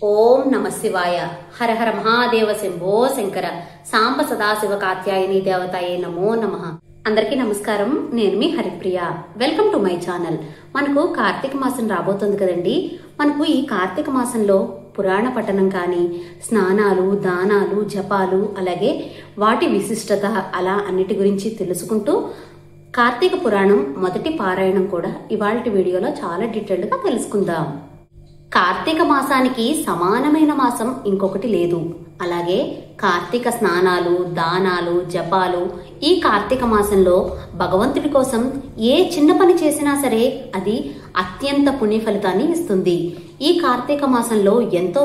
ఓం నమ శివాయ. హర హర మహాదేవ శంభో శంకర. సాంబ సదాశివ కాత్యాయని దేవతాయే నమో నమః. అందరికీ నమస్కారం. నేను మీ Haripriya. Welcome to my channel. మనకు కార్తీక మాసం రాబోతుంది కదండి. మనకు ఈ కార్తీక మాసంలో పురాణ పఠనం కానీ, స్నానాలు, దానాలు, జపాలు, అలాగే వాటి విశిష్టత, అలా అన్నిటి గురించి తెలుసుకుంటూ కార్తీక పురాణం మొదటి పారాయణం కూడా ఇవాల్టి వీడియోలో చాలా డీటెయిల్డ్ గా తెలుసుకుందాం. కార్తీక మాసానికి సమానమైన మాసం ఇంకొకటి లేదు. అలాగే కార్తీక స్నానాలు, దానాలు, జపాలు ఈ కార్తీక మాసంలో భగవంతుడి కోసం ఏ చిన్న పని చేసినా సరే అది అత్యంత పుణ్య ఫలితాన్ని ఇస్తుంది. ఈ కార్తీక మాసంలో ఎంతో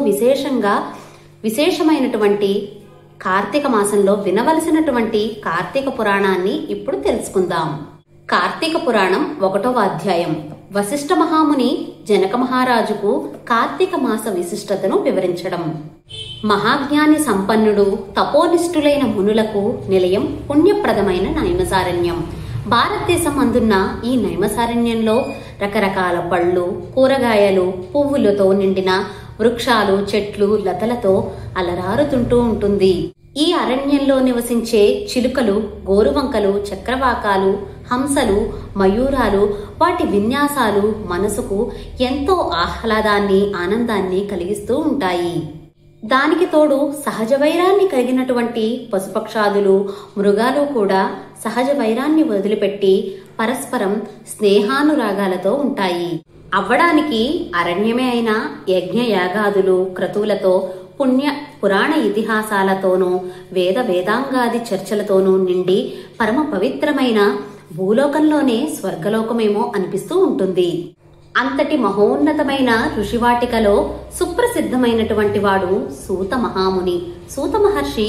విశేషమైనటువంటి కార్తీక మాసంలో వినవలసినటువంటి కార్తీక పురాణాన్ని ఇప్పుడు తెలుసుకుందాం. కార్తీక పురాణం 1వ అధ్యాయం. వశిష్ఠ మహాముని జనక మహారాజుకు కార్తీక మాస విశిష్టతను వివరించడం. మహాజ్ఞాని సంపన్నుడు, తపోనిష్ఠులైన మునులకు నిలయం పుణ్యప్రదమైన నైమసారణ్యం. భారతదేశం అందున్న ఈ నైమసారణ్యంలో రకరకాల పళ్ళు, కూరగాయలు, పువ్వులతో నిండిన వృక్షాలు, చెట్లు, లతలతో అలరారుతుంటూ ఉంటుంది. ఈ అరణ్యంలో నివసించే చిలుకలు, గోరువంకలు, చక్రవాకాలు, హంసలు, మయూరాలు, వాటి విన్యాసాలు మనసుకు ఎంతో ఆహ్లాదాన్ని, ఆనందాన్ని కలిగిస్తూ ఉంటాయి. దానికి తోడు సహజ వైరాన్ని కలిగినటువంటి పశుపక్షాదులు, మృగాలు కూడా సహజ వైరాన్ని వదిలిపెట్టి పరస్పరం స్నేహానురాగాలతో ఉంటాయి. అవ్వడానికి అరణ్యమే అయిన యజ్ఞ యాగాదులు, క్రతువులతో, పురాణ ఇతిహాసాలతోనూ, వేదాంగాది చర్చలతోనూ నిండి పరమ పవిత్రమైన భూలోకంలోనే స్వర్గలోకమేమో అనిపిస్తూ ఉంటుంది. అంతటి మహోన్నతమైన ఋషివాటికలో సుప్రసిద్ధమైనటువంటి వాడు సూత మహాముని. సూత మహర్షి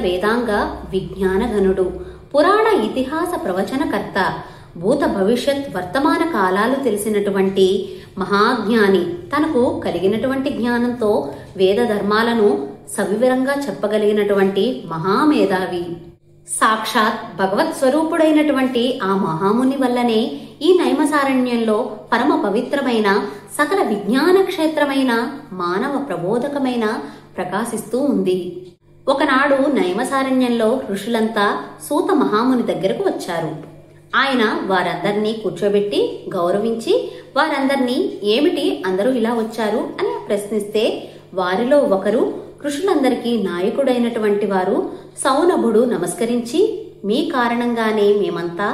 వేదాంగ విజ్ఞానఘనుడు, పురాణ ఇతిహాస ప్రవచనకర్త, భూత భవిష్యత్ వర్తమాన కాలాలు తెలిసినటువంటి మహాజ్ఞాని. తనకు కలిగినటువంటి జ్ఞానంతో వేద ధర్మాలను సవివరంగా చెప్పగలిగినటువంటి మహామేధావి. సాక్షాత్ భగవత్ స్వరూపుడైనటువంటి ఆ మహాముని వల్లనే ఈ నైమసారణ్యంలో పరమ పవిత్రమైన సకల విజ్ఞాన క్షేత్రమైన మానవ ప్రబోధకమైన ప్రకాశిస్తూ ఉంది. ఒకనాడు నైమసారణ్యంలో ఋషులంతా సూత మహాముని దగ్గరకు వచ్చారు. ఆయన వారందరినీ కూర్చోబెట్టి గౌరవించి వారందరినీ ఏమిటి అందరూ ఇలా వచ్చారు అని ప్రశ్నిస్తే, వారిలో ఒకరు ఋషులందరికీ నాయకుడైనటువంటి వారు సౌనభుడు నమస్కరించి, మీ కారణంగానే మేమంతా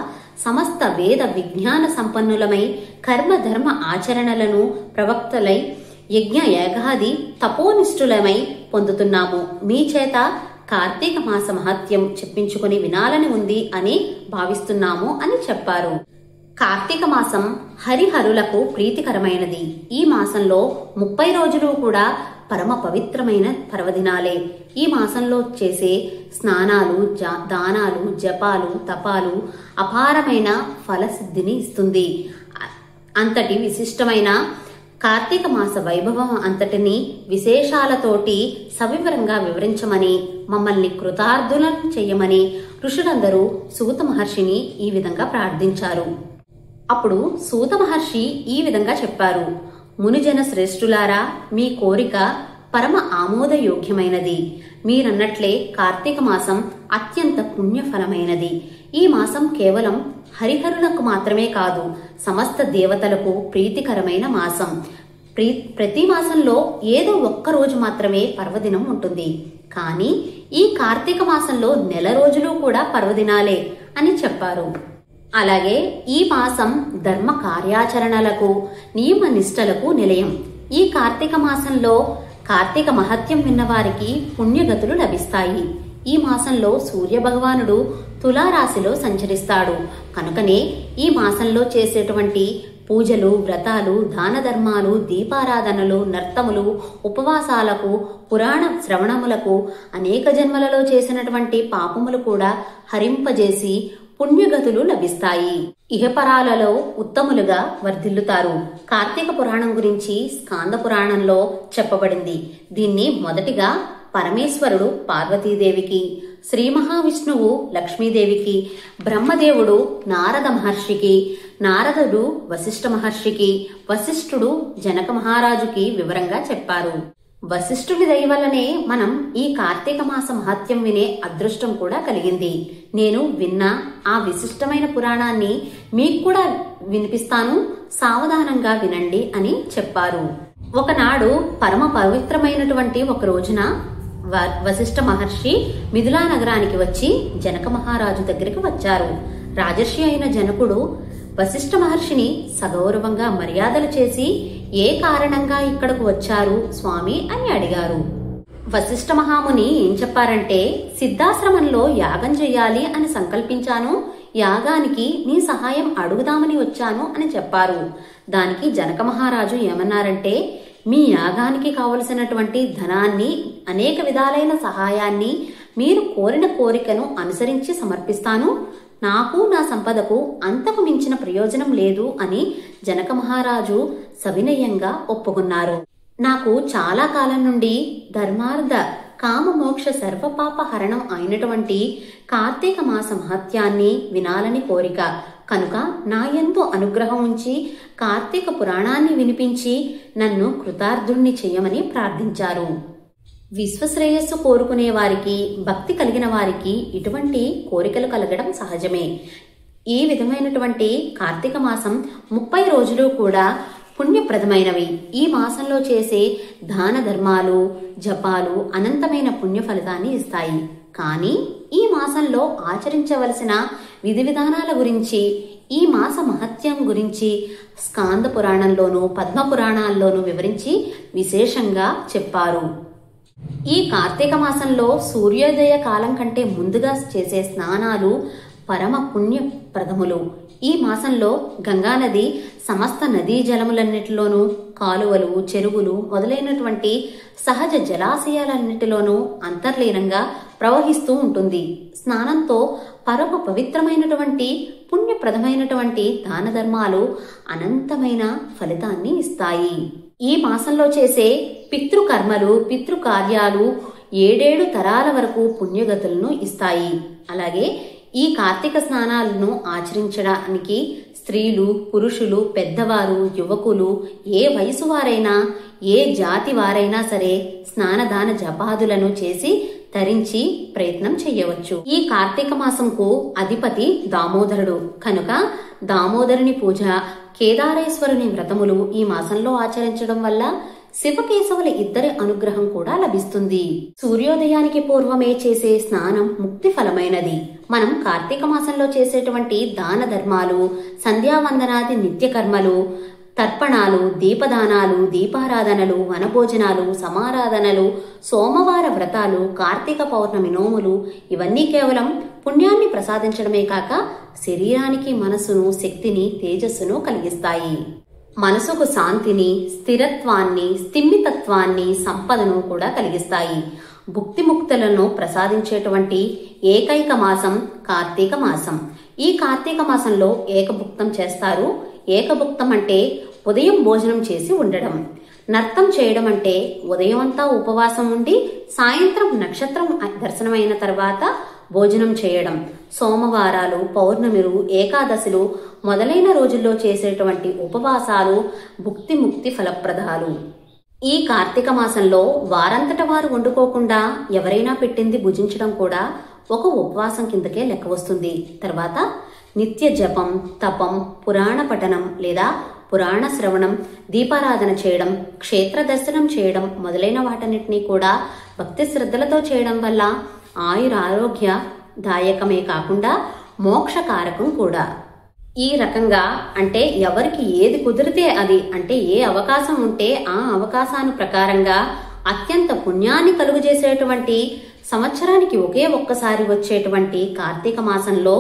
సమస్త వేద విజ్ఞాన సంపన్నులమై కర్మ ధర్మ ఆచరణలను ప్రవక్తలై యజ్ఞ యాగాది తపోనిష్ఠులమై పొందుతున్నాము. మీ చేత కార్తీక మాస మహత్యం చెప్పించుకుని వినాలని ఉంది అని భావిస్తున్నాము అని చెప్పారు. కార్తీక మాసం హరిహరులకు ప్రీతికరమైనది. ఈ మాసంలో 30 రోజులు కూడా పరమ పవిత్రమైన పర్వదినాలే. ఈ మాసంలో చేసే స్నానాలు, దానాలు, జపాలు, తపాలు అపారమైన ఫలసిద్ధిని ఇస్తుంది. అంతటి విశిష్టమైన కార్తీక మాస వైభవం అంతటిని విశేషాలతోటి సవివరంగా వివరించమని, మమ్మల్ని కృతార్థులను చెయ్యమని ఋషులందరూ సూత మహర్షిని ఈ విధంగా ప్రార్థించారు. అప్పుడు సూత మహర్షి ఈ విధంగా చెప్పారు. మునిజన శ్రేష్ఠులారా, మీ కోరిక పరమ ఆమోదయోగ్యమైనది. మీరన్నట్లే కార్తీక మాసం అత్యంత పుణ్యఫలమైనది. ఈ మాసం కేవలం హరిహరులకు మాత్రమే కాదు, సమస్త దేవతలకు ప్రీతికరమైన మాసం. ప్రతి మాసంలో ఏదో ఒక్క రోజు మాత్రమే పర్వదినం ఉంటుంది. కానీ ఈ కార్తీక మాసంలో నెల రోజులు కూడా పర్వదినాలే అని చెప్పారు. అలాగే ఈ మాసం ధర్మ కార్యాచరణలకు, నియమ నిష్టలకు నిలయం. ఈ కార్తీక మాసంలో కార్తీక మహత్యం విన్నవారికి పుణ్యగతులు లభిస్తాయి. ఈ మాసంలో సూర్య భగవానుడు తులారాశిలో సంచరిస్తాడు. కనుకనే ఈ మాసంలో చేసేటువంటి పూజలు, వ్రతాలు, దాన ధర్మాలు, దీపారాధనలు, నర్తములు, ఉపవాసాలకు, పురాణ శ్రవణములకు, అనేక జన్మలలో చేసినటువంటి పాపములు కూడా హరింపజేసి పుణ్యగతులు లభిస్తాయి. ఇహపరాలలో ఉత్తములుగా వర్ధిల్లుతారు. కార్తీక పురాణం గురించి స్కాంద పురాణంలో చెప్పబడింది. దీన్ని మొదటిగా పరమేశ్వరుడు పార్వతీదేవికి, శ్రీ మహావిష్ణువు లక్ష్మీదేవికి, బ్రహ్మదేవుడు నారద మహర్షికి, నారదుడు వశిష్ఠ మహర్షికి, వశిష్ఠుడు జనక మహారాజుకి వివరంగా చెప్పారు. వశిష్ఠుడి దయ వల్లనే మనం ఈ కార్తీక మాస మహత్యం వినే అదృష్టం కూడా కలిగింది. నేను విన్న ఆ విశిష్టమైన పురాణాన్ని మీకు కూడా వినిపిస్తాను, సావధానంగా వినండి అని చెప్పారు. ఒకనాడు పరమ పవిత్రమైనటువంటి ఒక రోజున వశిష్ఠ మహర్షి మిథిలా నగరానికి వచ్చి జనక మహారాజు దగ్గరికి వచ్చారు. రాజర్షి అయిన జనకుడు వశిష్ఠ మహర్షిని సగౌరవంగా మర్యాదలు చేసి ఏ కారణంగా ఇక్కడకు వచ్చారు స్వామి అని అడిగారు. వశిష్ఠ మహాముని ఏం చెప్పారంటే, సిద్ధాశ్రమంలో యాగం చెయ్యాలి అని సంకల్పించాను, యాగానికి నీ సహాయం అడుగుదామని వచ్చాను అని చెప్పారు. దానికి జనక మహారాజు ఏమన్నారంటే, మీ యాగానికి కావలసినటువంటి ధనాన్ని, అనేక విధాలైన సహాయాన్ని మీరు కోరిన కోరికను అనుసరించి సమర్పిస్తాను, నాకు నా సంపదకు అంతకు మించిన ప్రయోజనం లేదు అని జనక మహారాజు సవినయంగా ఒప్పుకున్నారు. నాకు చాలా కాలం నుండి ధర్మార్థ కామ మోక్ష సర్వపాప హరణం అయినటువంటి కార్తీక మాస మహత్యాన్ని వినాలని కోరిక కనుక నా యందు అనుగ్రహం ఉంచి కార్తీక పురాణాన్ని వినిపించి నన్ను కృతార్థుణ్ణి చేయమని ప్రార్థించారు. విశ్వశ్రేయస్సు కోరుకునే వారికి, భక్తి కలిగిన వారికి ఇటువంటి కోరికలు కలగడం సహజమే. ఈ విధమైనటువంటి కార్తీక మాసం 30 రోజులు కూడా పుణ్యప్రదమైనవి. ఈ మాసంలో చేసే దాన ధర్మాలు, జపాలు అనంతమైన పుణ్య ఫలితాన్ని ఇస్తాయి. కానీ ఈ మాసంలో ఆచరించవలసిన విధి విధానాల గురించి, ఈ మాస మహత్యం గురించి స్కాంద పురాణంలోనూ పద్మ పురాణాల్లోనూ వివరించి విశేషంగా చెప్పారు. ఈ కార్తీక మాసంలో సూర్యోదయ కాలం కంటే ముందుగా చేసే స్నానాలు పరమ పుణ్యప్రదములు. ఈ మాసంలో గంగానది సమస్త నదీ జలములన్నిటిలోనూ, కాలువలు, చెరువులు మొదలైనటువంటి సహజ జలాశయాలన్నిటిలోనూ అంతర్లీనంగా ప్రవహిస్తూ ఉంటుంది. స్నానంతో పరమ పవిత్రమైనటువంటి పుణ్యప్రదమైనటువంటి దాన ధర్మాలు అనంతమైన ఫలితాన్ని ఇస్తాయి. ఈ మాసంలో చేసే పితృకర్మలు, పితృకార్యాలు 7 తరాల వరకు పుణ్యగతులను ఇస్తాయి. అలాగే ఈ కార్తీక స్నానాలను ఆచరించడానికి స్త్రీలు, పురుషులు, పెద్దవారు, యువకులు, ఏ వయసు వారైనా, ఏ జాతి వారైనా సరే స్నానదాన జపాదులను చేసి ధరించి ప్రయత్నం చెయ్యవచ్చు. ఈ కార్తీక మాసంకు అధిపతి దామోదరుడు కనుక దామోదరుని పూజ, కేదారేశ్వరుని వ్రతములు ఈ మాసంలో ఆచరించడం వల్ల శివకేశవుల ఇద్దరి అనుగ్రహం కూడా లభిస్తుంది. సూర్యోదయానికి పూర్వమే చేసే స్నానం ముక్తి ఫలమైనది. మనం కార్తీక మాసంలో చేసేటువంటి దాన ధర్మాలు, సంధ్యావందనాది నిత్య కర్మలు, తర్పణాలు, దీపదానాలు, దీపారాధనలు, వనభోజనాలు, సమారాధనలు, సోమవార వ్రతాలు, కార్తీక పౌర్ణమి నోములు ఇవన్నీ కేవలం పుణ్యాన్ని ప్రసాదించడమే కాక శరీరానికి, మనసును, శక్తిని, తేజస్సును కలిగిస్తాయి. మనసుకు శాంతిని, స్థిరత్వాన్ని, స్థిమితత్వాన్ని, సంపదను కూడా కలిగిస్తాయి. భుక్తిముక్తులను ప్రసాదించేటువంటి ఏకైక మాసం కార్తీక మాసం. ఈ కార్తీక మాసంలో ఏకభుక్తం చేస్తారు. ఏకభుక్తం అంటే ఉదయం భోజనం చేసి ఉండడం. నర్తం చేయడం అంటే ఉదయం అంతా ఉపవాసం ఉండి సాయంత్రం నక్షత్రం దర్శనమైన తర్వాత భోజనం చేయడం. సోమవారాలు, పౌర్ణమిలు, ఏకాదశులు మొదలైన రోజుల్లో చేసేటువంటి ఉపవాసాలు భుక్తి ముక్తి ఫలప్రదాలు. ఈ కార్తీక మాసంలో వారంతట వారు వండుకోకుండా ఎవరైనా పెట్టింది భుజించడం కూడా ఒక ఉపవాసం కిందకే లెక్క వస్తుంది. తర్వాత నిత్య జపం, తపం, పురాణ పఠనం లేదా పురాణ శ్రవణం, దీపారాధన చేయడం, క్షేత్ర దర్శనం చేయడం మొదలైన వాటన్నిటినీ కూడా భక్తి శ్రద్ధలతో చేయడం వల్ల ఆయురారోగ్య దాయకమే కాకుండా మోక్షకారకం కూడా. ఈ రకంగా అంటే ఎవరికి ఏది కుదిరితే అది, అంటే ఏ అవకాశం ఉంటే ఆ అవకాశాను ప్రకారంగా అత్యంత పుణ్యాన్ని కలుగజేసేటువంటి సంవత్సరానికి ఒక్కసారి వచ్చేటువంటి కార్తీక మాసంలో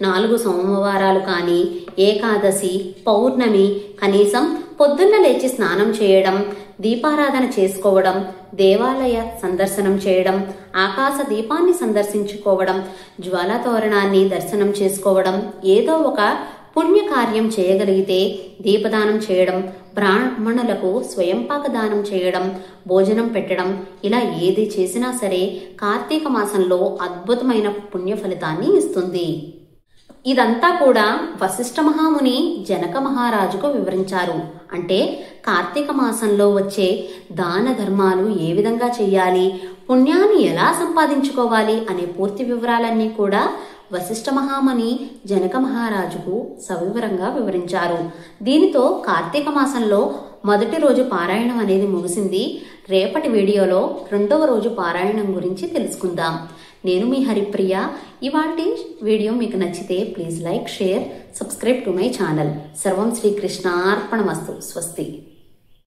4 సోమవారాలు కానీ, ఏకాదశి, పౌర్ణమి కనీసం పొద్దున్న లేచి స్నానం చేయడం, దీపారాధన చేసుకోవడం, దేవాలయ సందర్శనం చేయడం, ఆకాశ దీపాన్ని సందర్శించుకోవడం, జ్వాలాతోరణాన్ని దర్శనం చేసుకోవడం, ఏదో ఒక పుణ్యకార్యం చేయగలిగితే దీపదానం చేయడం, బ్రాహ్మణులకు స్వయంపాక దానం చేయడం, భోజనం పెట్టడం, ఇలా ఏది చేసినా సరే కార్తీక మాసంలో అద్భుతమైన పుణ్య ఫలితాన్ని ఇస్తుంది. ఇదంతా కూడా వశిష్ఠ మహాముని జనక మహారాజుకు వివరించారు. అంటే కార్తీక మాసంలో వచ్చే దాన ధర్మాలు ఏ విధంగా చెయ్యాలి, పుణ్యాన్ని ఎలా సంపాదించుకోవాలి అనే పూర్తి వివరాలన్నీ కూడా వశిష్ఠ మహాముని జనక మహారాజుకు సవివరంగా వివరించారు. దీనితో కార్తీక మాసంలో మొదటి రోజు పారాయణం అనేది ముగిసింది. రేపటి వీడియోలో రెండవ రోజు పారాయణం గురించి తెలుసుకుందాం. నేను మీ హరిప్రియ. ఇవాల్టి వీడియో మీకు నచ్చితే please like, share, subscribe to my channel. సర్వం శ్రీకృష్ణార్పణమస్తు. స్వస్తి.